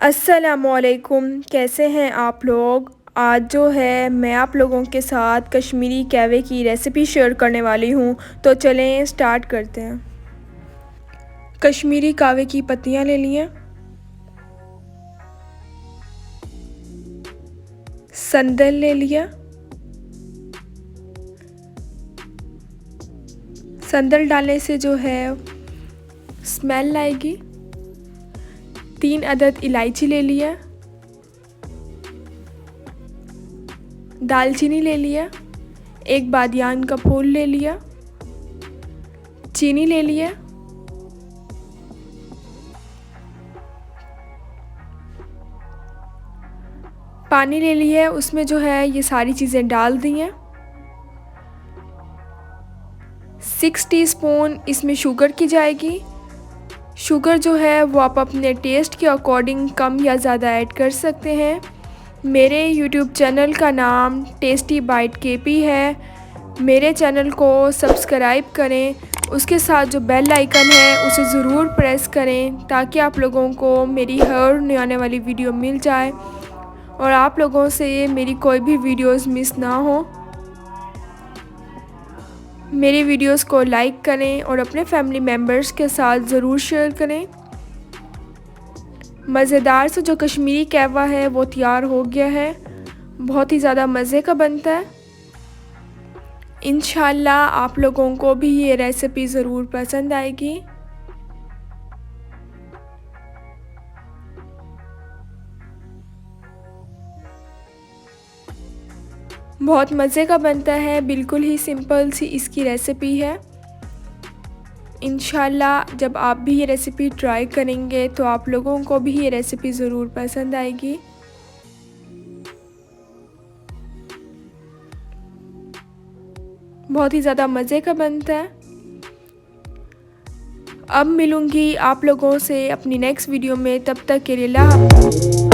अस्सलामुअलैकुम, कैसे हैं आप लोग। आज जो है मैं आप लोगों के साथ कश्मीरी कहवे की रेसिपी शेयर करने वाली हूँ। तो चलें स्टार्ट करते हैं। कश्मीरी कहवे की पत्तियाँ ले लिए, संदल ले लिया, संदल डालने से जो है स्मेल आएगी। 3 अदद इलायची ले लिया, दालचीनी ले लिया, 1 बादियान का फूल ले लिया, चीनी ले लिया, पानी ले लिया। उसमें जो है ये सारी चीज़ें डाल दी हैं। 6 टीस्पून इसमें शुगर की जाएगी। शुगर जो है वो आप अपने टेस्ट के अकॉर्डिंग कम या ज़्यादा ऐड कर सकते हैं। मेरे YouTube चैनल का नाम टेस्टी बाइट केपी है। मेरे चैनल को सब्सक्राइब करें, उसके साथ जो बेल आइकन है उसे ज़रूर प्रेस करें ताकि आप लोगों को मेरी हर नई आने वाली वीडियो मिल जाए और आप लोगों से मेरी कोई भी वीडियोस मिस ना हो। मेरी वीडियोस को लाइक करें और अपने फैमिली मेम्बर्स के साथ ज़रूर शेयर करें। मज़ेदार से जो कश्मीरी कहवा है वो तैयार हो गया है। बहुत ही ज़्यादा मज़े का बनता है। इंशाल्लाह आप लोगों को भी ये रेसिपी ज़रूर पसंद आएगी। बहुत मज़े का बनता है, बिल्कुल ही सिंपल सी इसकी रेसिपी है। इंशाल्लाह जब आप भी ये रेसिपी ट्राई करेंगे तो आप लोगों को भी ये रेसिपी ज़रूर पसंद आएगी। बहुत ही ज़्यादा मज़े का बनता है। अब मिलूँगी आप लोगों से अपनी नेक्स्ट वीडियो में, तब तक के लिए अल्लाह हाफ़िज़।